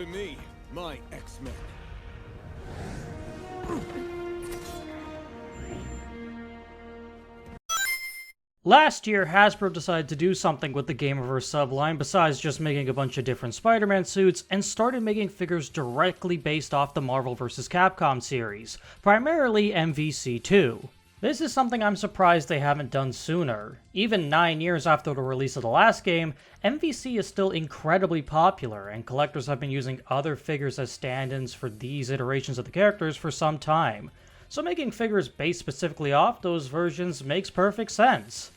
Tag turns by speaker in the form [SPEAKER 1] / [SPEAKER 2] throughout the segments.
[SPEAKER 1] to me, my X-Men.
[SPEAKER 2] Last year, Hasbro decided to do something with the Gamerverse subline besides just making a bunch of different Spider-Man suits, and started making figures directly based off the Marvel vs. Capcom series, primarily MVC2. This is something I'm surprised they haven't done sooner. Even 9 years after the release of the last game, MVC is still incredibly popular, and collectors have been using other figures as stand-ins for these iterations of the characters for some time. So making figures based specifically off those versions makes perfect sense.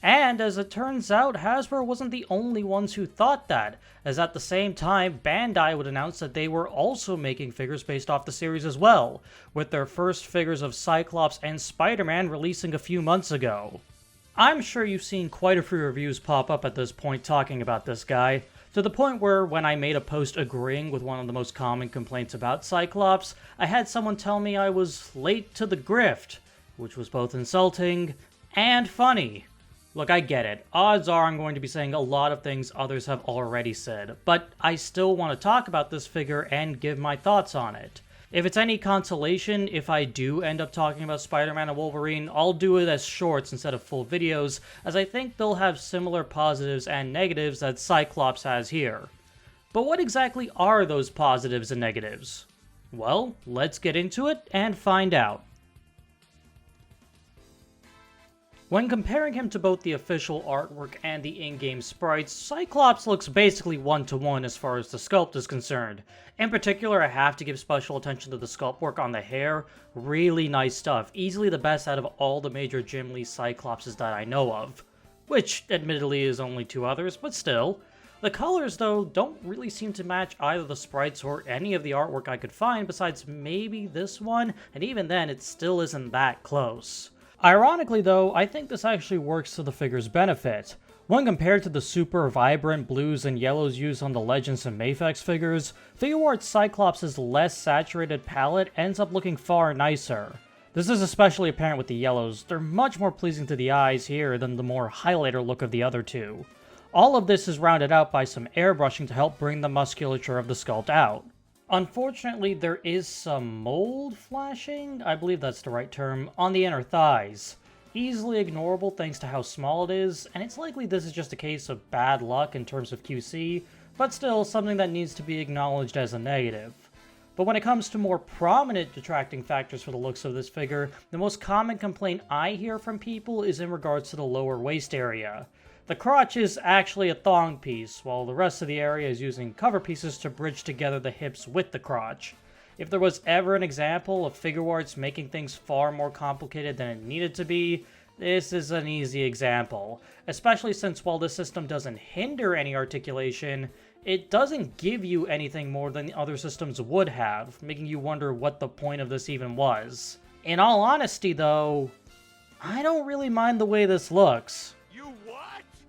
[SPEAKER 2] And as it turns out, Hasbro wasn't the only ones who thought that, as at the same time, Bandai would announce that they were also making figures based off the series as well, with their first figures of Cyclops and Spider-Man releasing a few months ago. I'm sure you've seen quite a few reviews pop up at this point talking about this guy, to the point where when I made a post agreeing with one of the most common complaints about Cyclops, I had someone tell me I was late to the grift, which was both insulting and funny. Look, I get it. Odds are I'm going to be saying a lot of things others have already said, but I still want to talk about this figure and give my thoughts on it. If it's any consolation, if I do end up talking about Spider-Man and Wolverine, I'll do it as shorts instead of full videos, as I think they'll have similar positives and negatives that Cyclops has here. But what exactly are those positives and negatives? Well, let's get into it and find out. When comparing him to both the official artwork and the in-game sprites, Cyclops looks basically one-to-one as far as the sculpt is concerned. In particular, I have to give special attention to the sculpt work on the hair. Really nice stuff, easily the best out of all the major Jim Lee Cyclopses that I know of. Which, admittedly, is only 2 others, but still. The colors, though, don't really seem to match either the sprites or any of the artwork I could find besides maybe this one, and even then, it still isn't that close. Ironically though, I think this actually works to the figure's benefit. When compared to the super vibrant blues and yellows used on the Legends and Mafex figures, Figuarts Cyclops' less saturated palette ends up looking far nicer. This is especially apparent with the yellows. They're much more pleasing to the eyes here than the more highlighter look of the other two. All of this is rounded out by some airbrushing to help bring the musculature of the sculpt out. Unfortunately, there is some mold flashing, I believe that's the right term, on the inner thighs. Easily ignorable thanks to how small it is, and it's likely this is just a case of bad luck in terms of QC, but still something that needs to be acknowledged as a negative. But when it comes to more prominent detracting factors for the looks of this figure, the most common complaint I hear from people is in regards to the lower waist area. The crotch is actually a thong piece, while the rest of the area is using cover pieces to bridge together the hips with the crotch. If there was ever an example of Figuarts making things far more complicated than it needed to be, this is an easy example, especially since while this system doesn't hinder any articulation, it doesn't give you anything more than the other systems would have, making you wonder what the point of this even was. In all honesty though, I don't really mind the way this looks.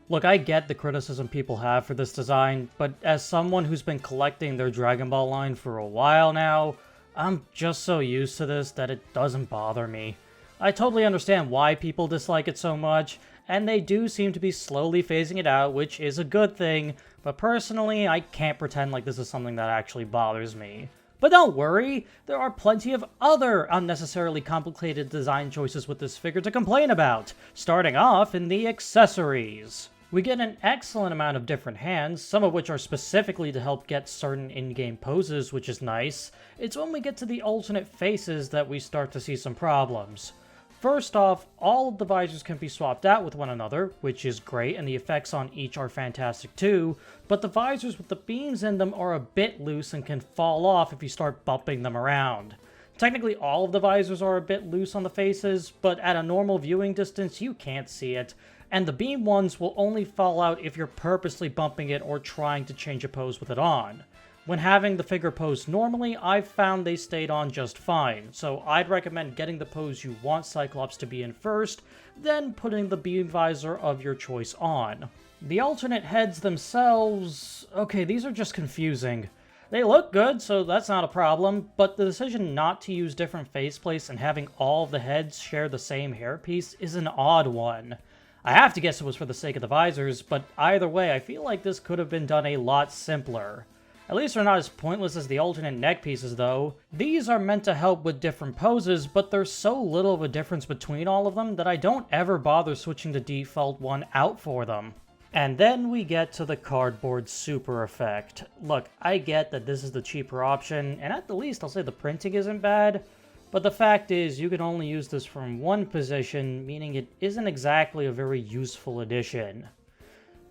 [SPEAKER 2] Look, I get the criticism people have for this design, but as someone who's been collecting their Dragon Ball line for a while now, I'm just so used to this that it doesn't bother me. I totally understand why people dislike it so much, and they do seem to be slowly phasing it out, which is a good thing, but personally, I can't pretend like this is something that actually bothers me. But don't worry, there are plenty of other unnecessarily complicated design choices with this figure to complain about, starting off in the accessories. We get an excellent amount of different hands, some of which are specifically to help get certain in-game poses, which is nice. It's when we get to the alternate faces that we start to see some problems. First off, all of the visors can be swapped out with one another, which is great, and the effects on each are fantastic too, but the visors with the beams in them are a bit loose and can fall off if you start bumping them around. Technically, all of the visors are a bit loose on the faces, but at a normal viewing distance, you can't see it, and the beam ones will only fall out if you're purposely bumping it or trying to change a pose with it on. When having the figure pose normally, I've found they stayed on just fine, so I'd recommend getting the pose you want Cyclops to be in first, then putting the beam visor of your choice on. The alternate heads themselves, okay, these are just confusing. They look good, so that's not a problem, but the decision not to use different faceplates and having all of the heads share the same hairpiece is an odd one. I have to guess it was for the sake of the visors, but either way, I feel like this could have been done a lot simpler. At least they're not as pointless as the alternate neck pieces though. These are meant to help with different poses, but there's so little of a difference between all of them that I don't ever bother switching the default one out for them. And then we get to the cardboard super effect. Look, I get that this is the cheaper option, and at the least I'll say the printing isn't bad, but the fact is you can only use this from one position, meaning it isn't exactly a very useful addition.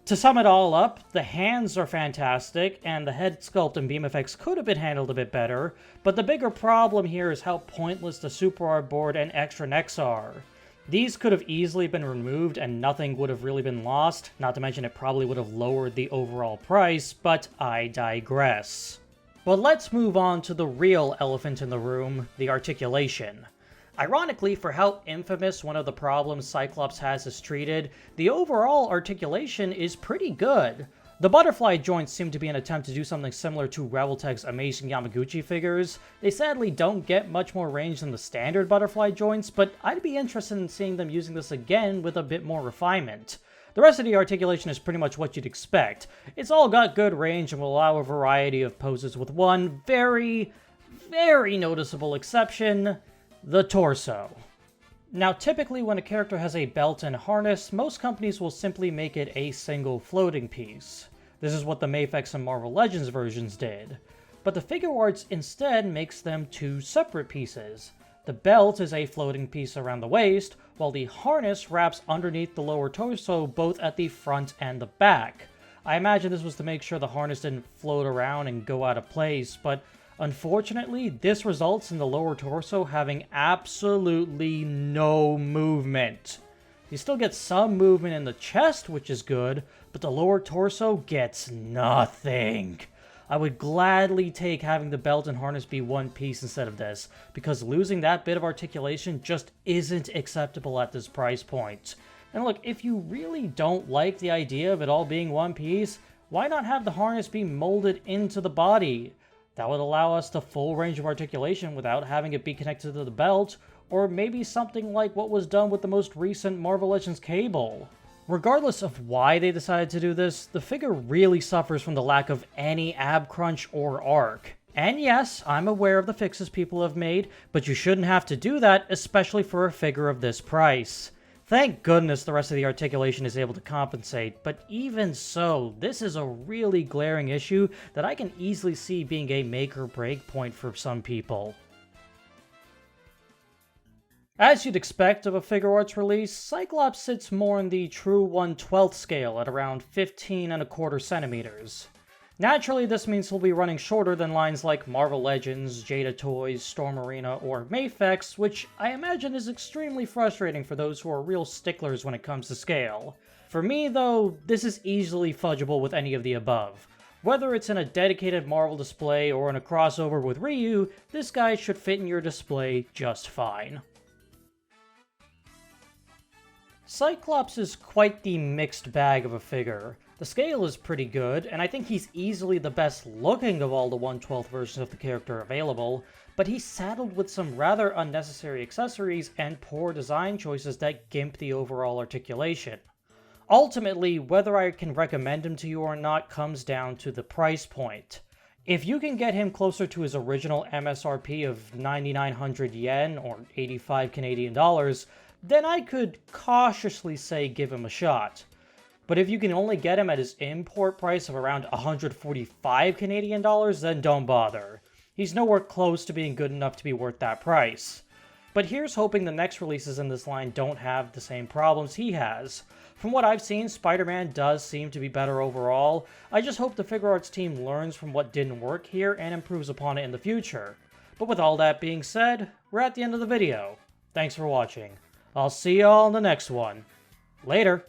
[SPEAKER 2] To sum it all up, the hands are fantastic, and the head sculpt and beam effects could have been handled a bit better, but the bigger problem here is how pointless the super art board and extra necks are. These could have easily been removed and nothing would have really been lost, not to mention it probably would have lowered the overall price, but I digress. But let's move on to the real elephant in the room, the articulation. Ironically, for how infamous one of the problems Cyclops has is treated, the overall articulation is pretty good. The butterfly joints seem to be an attempt to do something similar to Revoltech's amazing Yamaguchi figures. They sadly don't get much more range than the standard butterfly joints, but I'd be interested in seeing them using this again with a bit more refinement. The rest of the articulation is pretty much what you'd expect. It's all got good range and will allow a variety of poses with one very, very noticeable exception: the torso. Now, typically when a character has a belt and harness, most companies will simply make it a single floating piece. This is what the Mafex and Marvel Legends versions did. But the Figuarts instead makes them two separate pieces. The belt is a floating piece around the waist, while the harness wraps underneath the lower torso both at the front and the back. I imagine this was to make sure the harness didn't float around and go out of place, but unfortunately, this results in the lower torso having absolutely no movement. You still get some movement in the chest, which is good, but the lower torso gets nothing. I would gladly take having the belt and harness be one piece instead of this, because losing that bit of articulation just isn't acceptable at this price point. And look, if you really don't like the idea of it all being one piece, why not have the harness be molded into the body? That would allow us the full range of articulation without having it be connected to the belt, or maybe something like what was done with the most recent Marvel Legends cable. Regardless of why they decided to do this, the figure really suffers from the lack of any ab crunch or arc. And yes, I'm aware of the fixes people have made, but you shouldn't have to do that, especially for a figure of this price. Thank goodness the rest of the articulation is able to compensate, but even so, this is a really glaring issue that I can easily see being a make or break point for some people. As you'd expect of a Figuarts release, Cyclops sits more in the true 1/12 scale at around 15¼ centimeters. Naturally, this means he'll be running shorter than lines like Marvel Legends, Jada Toys, Storm Arena, or Mafex, which I imagine is extremely frustrating for those who are real sticklers when it comes to scale. For me, though, this is easily fudgeable with any of the above. Whether it's in a dedicated Marvel display or in a crossover with Ryu, this guy should fit in your display just fine. Cyclops is quite the mixed bag of a figure. The scale is pretty good, and I think he's easily the best looking of all the 1/12 versions of the character available, but he's saddled with some rather unnecessary accessories and poor design choices that gimp the overall articulation. Ultimately, whether I can recommend him to you or not comes down to the price point. If you can get him closer to his original MSRP of 9,900 yen or 85 Canadian dollars, then I could cautiously say give him a shot. But if you can only get him at his import price of around 145 Canadian dollars, then don't bother. He's nowhere close to being good enough to be worth that price. But here's hoping the next releases in this line don't have the same problems he has. From what I've seen, Spider-Man does seem to be better overall. I just hope the Figuarts team learns from what didn't work here and improves upon it in the future. But with all that being said, we're at the end of the video. Thanks for watching. I'll see y'all in the next one. Later!